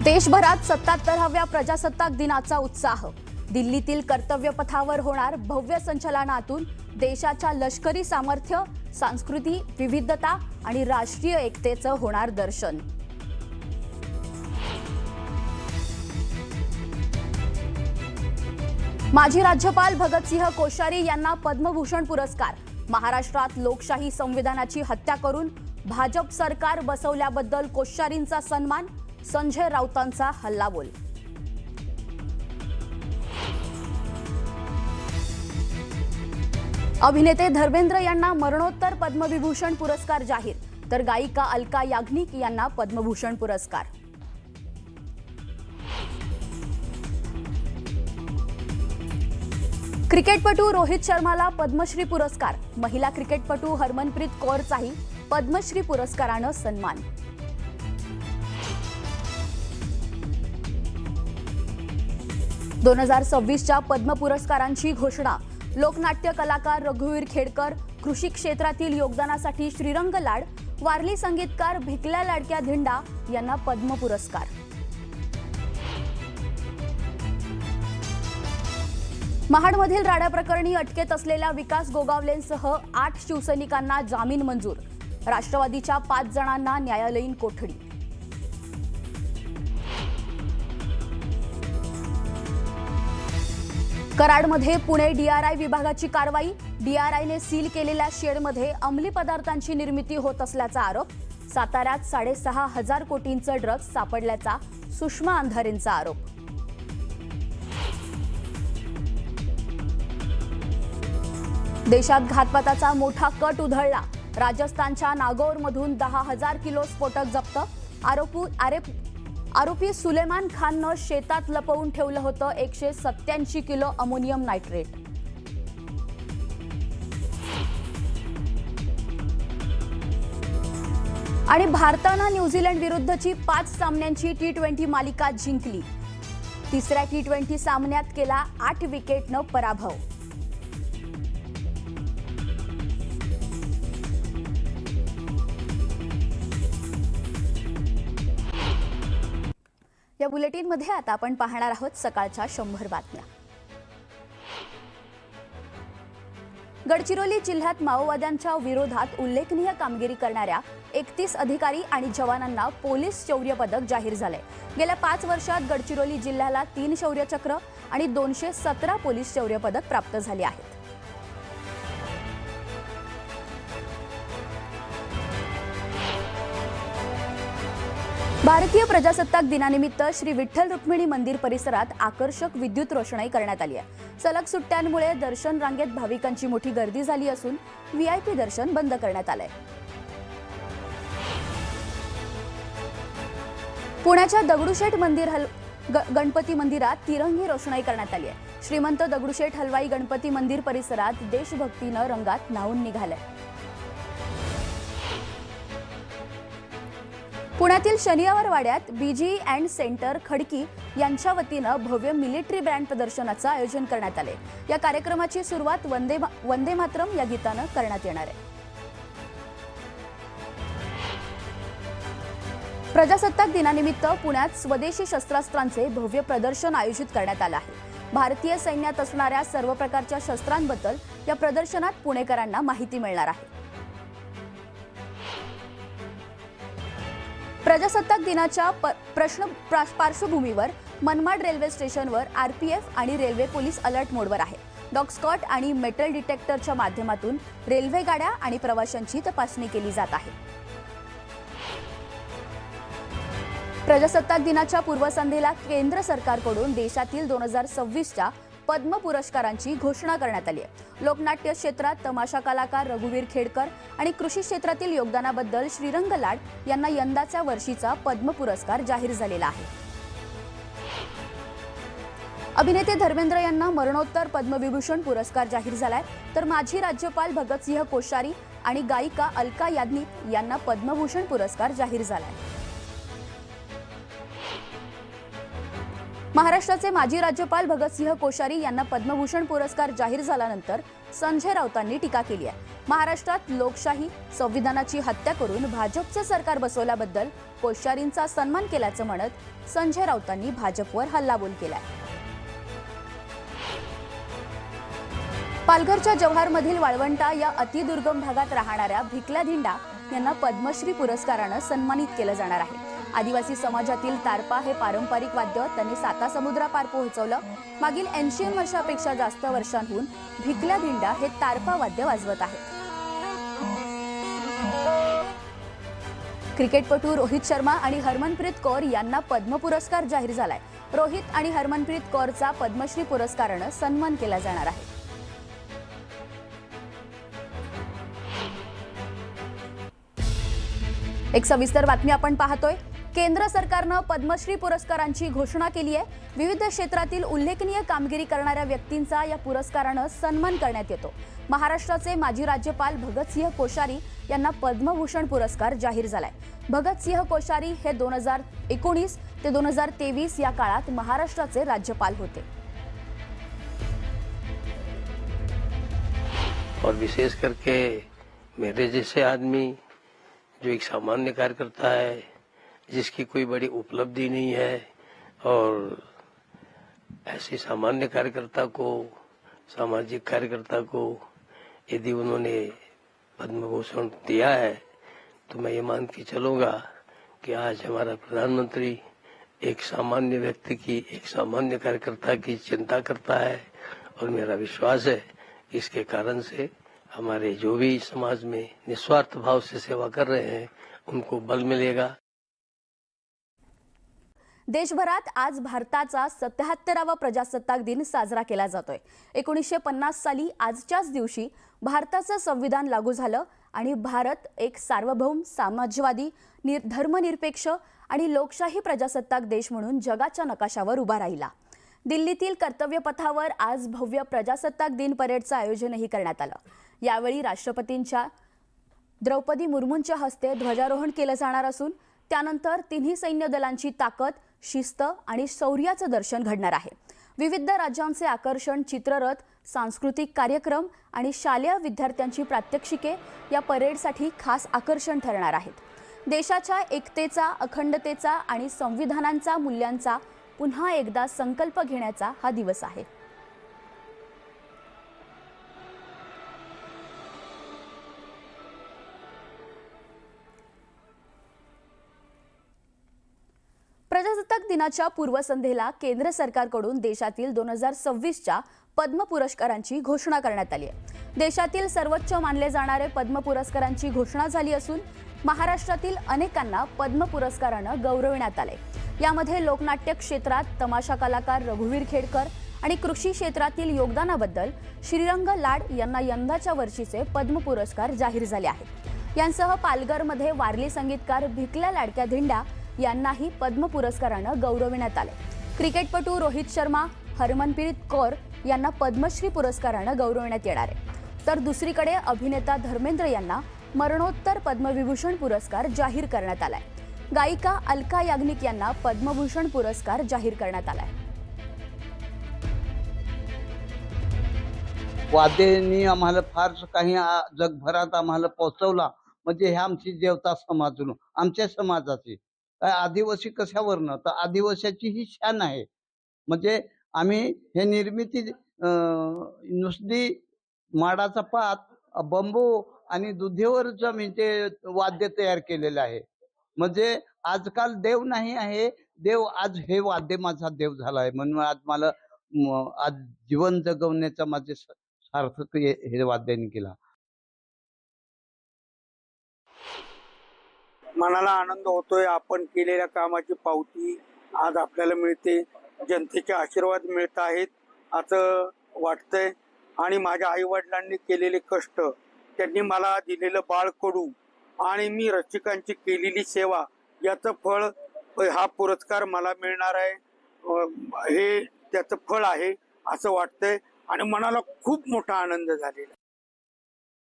देशभरात 77व्या प्रजासत्ताक दिनाचा उत्साह। दिल्लीतील कर्तव्य पथावर होणार भव्य संचलनातून देशाच्या लष्करी सामर्थ्य, सांस्कृतिक विविधता आणि राष्ट्रीय एकतेचं होणार दर्शन। माजी राज्यपाल भगतसिंह कोश्यारी यांना पद्मभूषण पुरस्कार। महाराष्ट्रात लोकशाही संविधानाची हत्या करून भाजप सरकार बसवल्याबद्दल कोश्यारींचा सन्मान। संजय राऊतांचा हल्लाबोल। अभिनेते धर्मेंद्र यांना मरणोत्तर पद्मविभूषण पुरस्कार जाहीर, तर गायिका अलका याग्निक यांना पद्मभूषण पुरस्कार। क्रिकेटपटू रोहित शर्माला पद्मश्री पुरस्कार। महिला क्रिकेटपटू हरमनप्रीत कौरचाही पद्मश्री पुरस्कारानं सन्मान। - 2026च्या पद्म पुरस्कारांची घोषणा। लोकनाट्य कलाकार रघुवीर खेडकर, कृषी क्षेत्रातील योगदानासाठी श्रीरंग लाड, वारली संगीतकार भिकल्या लाडक्या धिंडा यांना पद्म पुरस्कार। महाडमधील राडा प्रकरणी अटकेत असलेल्या विकास गोगावलेंसह 8 शिवसैनिकांना जामीन मंजूर। राष्ट्रवादीच्या 5 जणांना न्यायालयीन कोठडी। कराडमध्ये पुणे डीआरआय विभागाची कारवाई। डीआरआयने सील केलेल्या शेडमध्ये अंमली पदार्थांची निर्मिती होत असल्याचा आरोप। साताऱ्यात 6,500 कोटींचं ड्रग्ज सापडल्याचा सुषमा अंधारेंचा आरोप। देशात घातपाताचा मोठा कट उधळला। राजस्थानच्या नागौरमधून 10,000 किलो स्फोटक जप्त। आरोपी सुलेमान खाननं शेतात लपवून ठेवलं होतं 187 किलो अमोनियम नायट्रेट। आणि भारतानं न्यूझीलंड विरुद्धची 5 सामन्यांची T20 मालिका जिंकली। तिसऱ्या T20 सामन्यात केला 8 विकेटनं पराभव। या बुलेटिनमध्ये आता आपण पाहणार आहोत सकाळच्या 100 बातम्या। गडचिरोली जिल्ह्यात माओवाद्यांच्या विरोधात उल्लेखनीय कामगिरी करणाऱ्या 31 अधिकारी आणि जवानांना पोलीस शौर्य पदक जाहीर झाले। गेल्या 5 वर्षात गडचिरोली जिल्ह्याला 3 शौर्य चक्र आणि 217 पोलीस शौर्य पदक प्राप्त झाले आहेत। भारतीय प्रजासत्ताक दिनानिमित्त श्री विठ्ठल रुक्मिणी मंदिर परिसरात आकर्षक विद्युत रोषणाई करण्यात आली आहे। सलग सुट्ट्यांमुळे दर्शन रांगेत भाविकांची मोठी गर्दी झाली असून व्हीआयपी दर्शन बंद करण्यात आलंय। पुण्याच्या दगडूशेठ गणपती मंदिरात तिरंगी रोषणाई करण्यात आली आहे। श्रीमंत दगडूशेठ हलवाई गणपती मंदिर परिसरात देशभक्तीनं रंगात न्हाऊन निघालंय। पुण्यातील शनिवार वाड्यात बीजी अँड सेंटर खडकी यांच्या वतीनं भव्य मिलिटरी बँड प्रदर्शनाचं आयोजन करण्यात आले। या कार्यक्रमाची सुरुवात वंदे मातरम या गीतानं करण्यात येणार आहे। प्रजासत्ताक दिनानिमित्त पुण्यात स्वदेशी शस्त्रास्त्रांचे भव्य प्रदर्शन आयोजित करण्यात आलं आहे। भारतीय सैन्यात असणाऱ्या सर्व प्रकारच्या शस्त्रांबद्दल या प्रदर्शनात पुणेकरांना माहिती मिळणार आहे। प्रजासत्ताक दिनाच्या पार्श्वभूमीवर मनमाड रेल्वे स्टेशनवर आरपीएफ आणि रेल्वे पोलीस अलर्ट मोडवर आहे। डॉग स्क्वॉड आणि मेटल डिटेक्टरच्या माध्यमातून रेल्वे गाड्या आणि प्रवाशांची तपासणी केली जात आहे। प्रजासत्ताक दिनाच्या पूर्वसंध्येला केंद्र सरकारकडून देशातील 2026च्या पद्म पुरस्कारांची घोषणा करण्यात आली आहे। लोकनाट्य क्षेत्रात तमाशा कलाकार रघुवीर खेडकर आणि कृषी क्षेत्रातील योगदानाबद्दल श्रीरंग लाड यांना यंदाच्या वर्षीचा पद्म पुरस्कार जाहीर झालेला आहे। अभिनेते धर्मेंद्र यांना मरणोत्तर पद्मविभूषण पुरस्कार जाहीर झालाय, तर माजी राज्यपाल भगतसिंह कोश्यारी आणि गायिका अलका याग्निक यांना पद्मभूषण पुरस्कार जाहीर झालाय। महाराष्ट्राचे माजी राज्यपाल भगतसिंह कोश्यारी यांना पद्मभूषण पुरस्कार जाहीर झाल्यानंतर संजय राऊतांनी टीका केली आहे। महाराष्ट्रात लोकशाही संविधानाची हत्या करून भाजपचं सरकार बसवल्याबद्दल कोश्यारींचा सन्मान केल्याचं म्हणत संजय राऊतांनी भाजपवर हल्लाबोल केलाय। पालघरच्या जव्हारमधील वाळवंटा या अतिदुर्गम भागात राहणाऱ्या भिकल्या धिंडा यांना पद्मश्री पुरस्कारानं सन्मानित केलं जाणार आहे। आदिवासी समाजातील तारपा हे पारंपरिक वाद्य त्यांनी सातासमुद्रापार पोहोचवलं। मागील 80 वर्षापेक्षा जास्त वर्षांहून भिकल्या धिंडा हे तारपा वाद्य वाजवत आहेत। क्रिकेटपटू रोहित शर्मा आणि हरमनप्रीत कौर यांना पद्म पुरस्कार जाहीर झालाय। रोहित आणि हरमनप्रीत कौरचा पद्मश्री पुरस्कारानं सन्मान केला जाणार आहे। एक सविस्तर बातमी आपण पाहतोय। केंद्र सरकारनं पद्मश्री पुरस्कारांची घोषणा केली आहे। विविध क्षेत्रातील उल्लेखनीय कामगिरी करणाऱ्या व्यक्तींचा या पुरस्कारानं सन्मान करण्यात येतो। महाराष्ट्राचे माजी राज्यपाल भगतसिंह कोश्यारी यांना पद्मभूषण पुरस्कार जाहीर झालाय। भगतसिंह कोश्यारी हे 2019 ते 2023 या काळात महाराष्ट्राचे राज्यपाल होते। और विशेष करके मेरे जैसे आदमी जो एक सामान्य कार्यकर्ता है, जिसकी कोई बड़ी उपलब्धि नहीं है, और ऐसे सामान्य कार्यकर्ता को, सामाजिक कार्यकर्ता को यदि उन्होंने पद्म भूषण दिया है तो मैं ये मान के चलूंगा कि आज हमारा प्रधानमंत्री एक सामान्य व्यक्ति की, एक सामान्य कार्यकर्ता की चिंता करता है। और मेरा विश्वास है कि इसके कारण से हमारे जो भी समाज में निस्वार्थ भाव से सेवा कर रहे हैं उनको बल मिलेगा। देशभरात आज भारताचा 77वा प्रजासत्ताक दिन साजरा केला जातोय। 1950 साली आजच्याच दिवशी भारताचं संविधान लागू झालं आणि भारत एक सार्वभौम, समाजवादी, धर्मनिरपेक्ष आणि लोकशाही प्रजासत्ताक देश म्हणून जगाच्या नकाशावर उभा राहिला। दिल्लीतील कर्तव्यपथावर आज भव्य प्रजासत्ताक दिन परेडचं आयोजनही करण्यात आलं। यावेळी राष्ट्रपतींच्या द्रौपदी मुर्मूंच्या हस्ते ध्वजारोहण केलं जाणार असून त्यानंतर तिन्ही सैन्य दलांची ताकद, शिस्त आणि शौर्याचं दर्शन घडणार आहे। विविध राज्यांचे आकर्षण, चित्ररथ, सांस्कृतिक कार्यक्रम आणि शालेय विद्यार्थ्यांची प्रात्यक्षिके या परेडसाठी खास आकर्षण ठरणार आहेत। देशाच्या एकतेचा, अखंडतेचा आणि संविधानांचा मूल्यांचा पुन्हा एकदा संकल्प घेण्याचा हा दिवस आहे। प्रजासत्ताक दिनाच्या पूर्वसंध्येला केंद्र सरकारकडून देशातील 2026च्या पद्म पुरस्कारांची घोषणा करण्यात आली आहे। देशातील सर्वोच्च मानले जाणारे पद्म पुरस्कारांची घोषणा झाली असून महाराष्ट्रातील अनेकांना पद्म पुरस्कारानं गौरविण्यात आले। यामध्ये लोकनाट्य क्षेत्रात तमाशा कलाकार रघुवीर खेडकर आणि कृषी क्षेत्रातील योगदानाबद्दल श्रीरंग लाड यांना यंदाच्या वर्षीचे पद्म पुरस्कार जाहीर झाले आहेत। यांसह पालघरमध्ये वारली संगीतकार भिकल्या लाडक्या धिंडा यांनाही पद्म पुरस्कारानं गौरविण्यात आले। क्रिकेटपटू रोहित शर्मा, हरमनप्रीत कौर यांना पद्मश्री पुरस्कारानं गौरविण्यात येणार आहे। तर दुसरीकडे अभिनेता धर्मेंद्र यांना मरणोत्तर पद्मविभूषण पुरस्कार जाहीर करण्यात आलाय। गायिका अलका याग्निक यांना पद्मभूषण पुरस्कार जाहीर करण्यात आलाय। वाद्यांनी आम्हाला फार काही जगभरात आम्हाला पोहोचवला, म्हणजे हे आमची देवता समाजून आमच्या समाजाची आदिवासी कशावरनं तर आदिवासीची ही शान आहे। म्हणजे आम्ही हे निर्मिती नुसती माडाचा पात, बंबू आणि दुधीवरच आम्ही ते वाद्य तयार केलेलं आहे। म्हणजे आजकाल देव नाही आहे, देव आज हे वाद्य माझा देव झाला आहे। म्हणून आज मला आज जीवन जगवण्याचा माझे सार्थक हे वाद्यांनी केला। मनाला आनंद होतोय। आपण केलेल्या कामाची पावती आज आपल्याला मिळते, जनतेचे आशीर्वाद मिळत आहेत असं वाटतंय। आणि माझ्या आई वडिलांनी केलेले कष्ट, त्यांनी मला दिलेलं बाळकडू आणि मी रसिकांची केलेली सेवा याचं फळ हा पुरस्कार मला मिळणार आहे, हे त्याचं फळ आहे असं वाटतंय आणि मनाला खूप मोठा आनंद झालेला आहे।